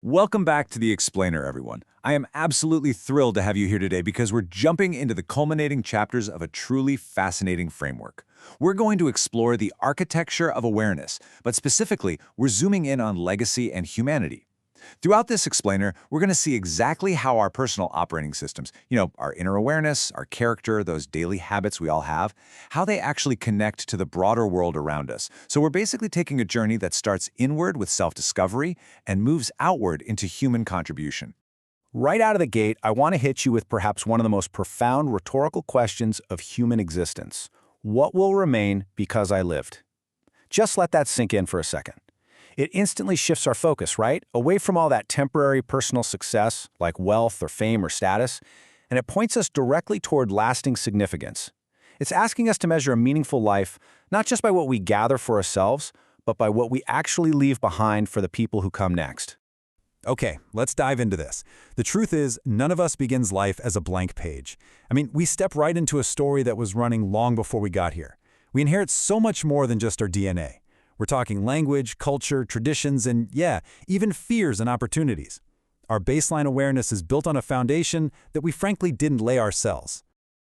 Welcome back to The Explainer, everyone. I am absolutely thrilled to have you here today because we're jumping into the culminating chapters of a truly fascinating framework. We're going to explore the architecture of awareness, but specifically, we're zooming in on legacy and humanity. Throughout this explainer, we're going to see exactly how our personal operating systems, our inner awareness, our character, those daily habits we all have, how they actually connect to the broader world around us. So we're basically taking a journey that starts inward with self-discovery and moves outward into human contribution. Right out of the gate, I want to hit you with perhaps one of the most profound rhetorical questions of human existence. What will remain because I lived? Just let that sink in for a second. It instantly shifts our focus, right? Away from all that temporary personal success, like wealth or fame or status, and it points us directly toward lasting significance. It's asking us to measure a meaningful life, not just by what we gather for ourselves, but by what we actually leave behind for the people who come next. Okay, let's dive into this. The truth is, none of us begins life as a blank page. We step right into a story that was running long before we got here. We inherit so much more than just our DNA. We're talking language, culture, traditions, and even fears and opportunities. Our baseline awareness is built on a foundation that we frankly didn't lay ourselves.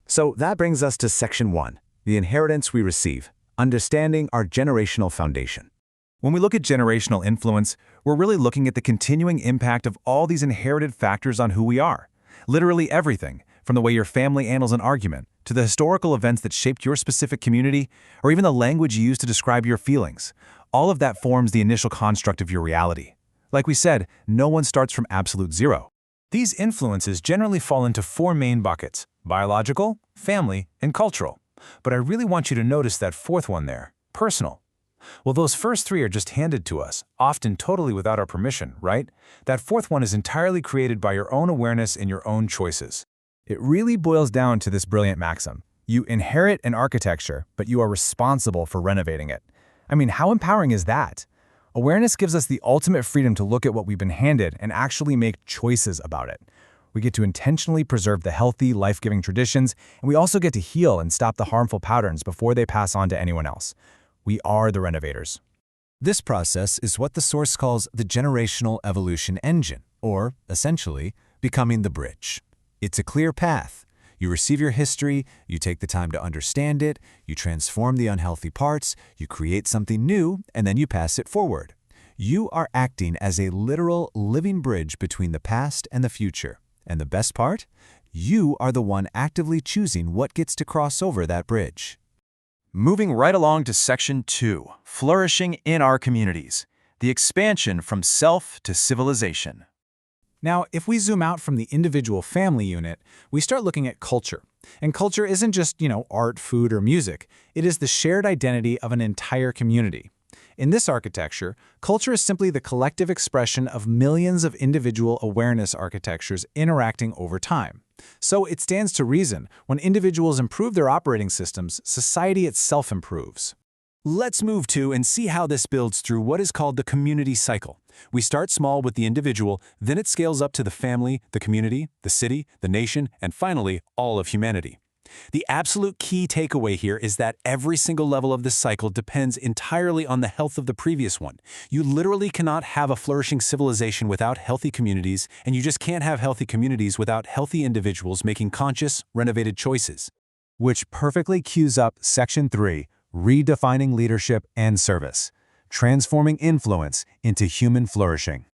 So that brings us to Section 1, the inheritance we receive, understanding our generational foundation. When we look at generational influence, we're really looking at the continuing impact of all these inherited factors on who we are. Literally everything, from the way your family handles an argument, to the historical events that shaped your specific community, or even the language you use to describe your feelings. All of that forms the initial construct of your reality. Like we said, no one starts from absolute zero. These influences generally fall into four main buckets: biological, family, and cultural. But I really want you to notice that fourth one there, personal. Well, those first three are just handed to us, often totally without our permission, right? That fourth one is entirely created by your own awareness and your own choices. It really boils down to this brilliant maxim. You inherit an architecture, but you are responsible for renovating it. How empowering is that? Awareness gives us the ultimate freedom to look at what we've been handed and actually make choices about it. We get to intentionally preserve the healthy, life-giving traditions, and we also get to heal and stop the harmful patterns before they pass on to anyone else. We are the renovators. This process is what the source calls the generational evolution engine, or, essentially, becoming the bridge. It's a clear path. You receive your history, you take the time to understand it, you transform the unhealthy parts, you create something new, and then you pass it forward. You are acting as a literal living bridge between the past and the future. And the best part? You are the one actively choosing what gets to cross over that bridge. Moving right along to Section 2, flourishing in our communities, the expansion from self to civilization. Now, if we zoom out from the individual family unit, we start looking at culture. And culture isn't just, art, food, or music. It is the shared identity of an entire community. In this architecture, culture is simply the collective expression of millions of individual awareness architectures interacting over time. So it stands to reason, when individuals improve their operating systems, society itself improves. Let's move to and see how this builds through what is called the community cycle. We start small with the individual, then it scales up to the family, the community, the city, the nation, and finally, all of humanity. The absolute key takeaway here is that every single level of this cycle depends entirely on the health of the previous one. You literally cannot have a flourishing civilization without healthy communities, and you just can't have healthy communities without healthy individuals making conscious, renovated choices. Which perfectly cues up Section 3, redefining leadership and service, transforming influence into human flourishing.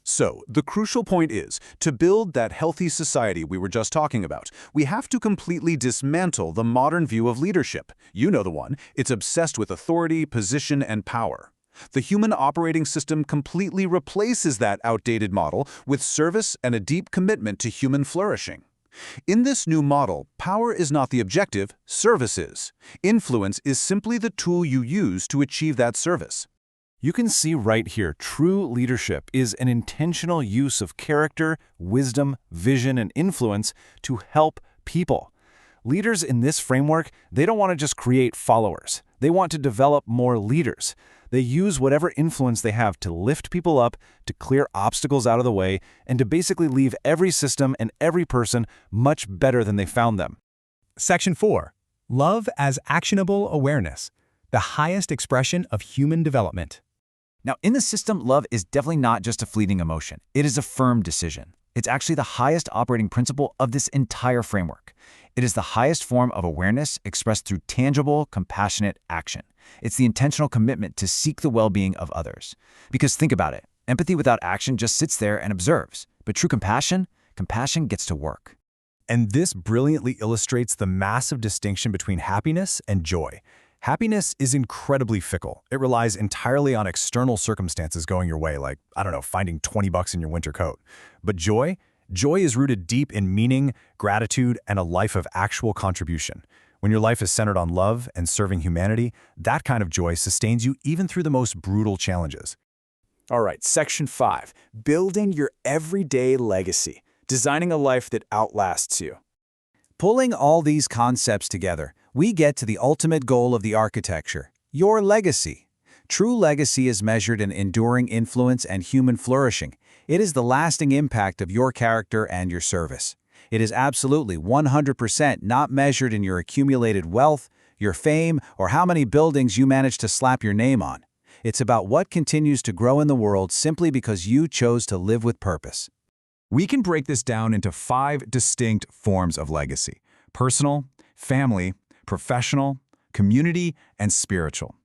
So, the crucial point is, to build that healthy society we were just talking about, we have to completely dismantle the modern view of leadership. You know the one. It's obsessed with authority, position, and power. The human operating system completely replaces that outdated model with service and a deep commitment to human flourishing. In this new model, power is not the objective, service is. Influence is simply the tool you use to achieve that service. You can see right here, true leadership is an intentional use of character, wisdom, vision, and influence to help people. Leaders in this framework, they don't want to just create followers. They want to develop more leaders. They use whatever influence they have to lift people up, to clear obstacles out of the way, and to basically leave every system and every person much better than they found them. Section 4. Love as actionable awareness, the highest expression of human development. Now, in the system, love is definitely not just a fleeting emotion. It is a firm decision. It's actually the highest operating principle of this entire framework. It is the highest form of awareness expressed through tangible, compassionate action. It's the intentional commitment to seek the well-being of others. Because think about it, empathy without action just sits there and observes. But true compassion gets to work. And this brilliantly illustrates the massive distinction between happiness and joy. Happiness is incredibly fickle. It relies entirely on external circumstances going your way, like, I don't know, finding 20 bucks in your winter coat. But joy is rooted deep in meaning, gratitude, and a life of actual contribution. When your life is centered on love and serving humanity, that kind of joy sustains you even through the most brutal challenges. All right, Section 5, building your everyday legacy, designing a life that outlasts you. Pulling all these concepts together, we get to the ultimate goal of the architecture, your legacy. True legacy is measured in enduring influence and human flourishing. It is the lasting impact of your character and your service. It is absolutely 100% not measured in your accumulated wealth, your fame, or how many buildings you manage to slap your name on. It's about what continues to grow in the world simply because you chose to live with purpose. We can break this down into 5 distinct forms of legacy: personal, family, professional, community, and spiritual.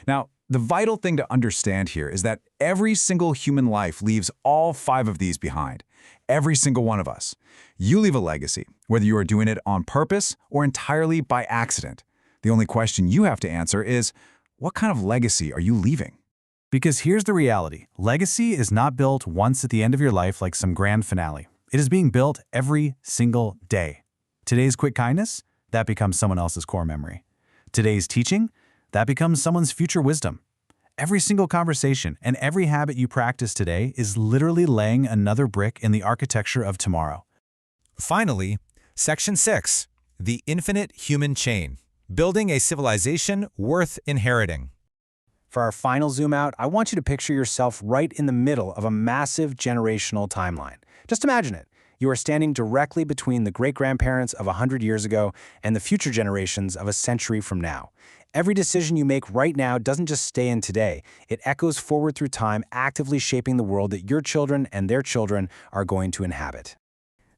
Now, the vital thing to understand here is that every single human life leaves all 5 of these behind. Every single one of us. You leave a legacy, whether you are doing it on purpose or entirely by accident. The only question you have to answer is, what kind of legacy are you leaving? Because here's the reality. Legacy is not built once at the end of your life like some grand finale. It is being built every single day. Today's quick kindness, that becomes someone else's core memory. Today's teaching, that becomes someone's future wisdom. Every single conversation and every habit you practice today is literally laying another brick in the architecture of tomorrow. Finally, Section 6, the infinite human chain, building a civilization worth inheriting. For our final zoom out, I want you to picture yourself right in the middle of a massive generational timeline. Just imagine it. You are standing directly between the great-grandparents of 100 years ago and the future generations of a century from now. Every decision you make right now doesn't just stay in today. It echoes forward through time, actively shaping the world that your children and their children are going to inhabit.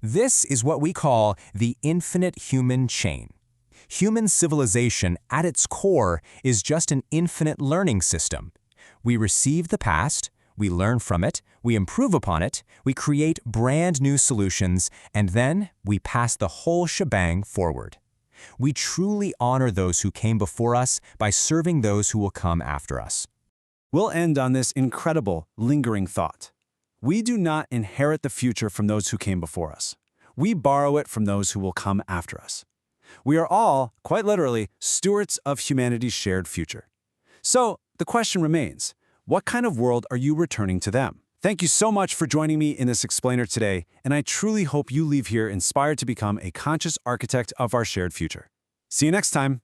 This is what we call the infinite human chain. Human civilization, at its core, is just an infinite learning system. We receive the past, we learn from it, we improve upon it, we create brand new solutions, and then we pass the whole shebang forward. We truly honor those who came before us by serving those who will come after us. We'll end on this incredible, lingering thought. We do not inherit the future from those who came before us. We borrow it from those who will come after us. We are all, quite literally, stewards of humanity's shared future. So, the question remains, what kind of world are you returning to them? Thank you so much for joining me in this explainer today, and I truly hope you leave here inspired to become a conscious architect of our shared future. See you next time.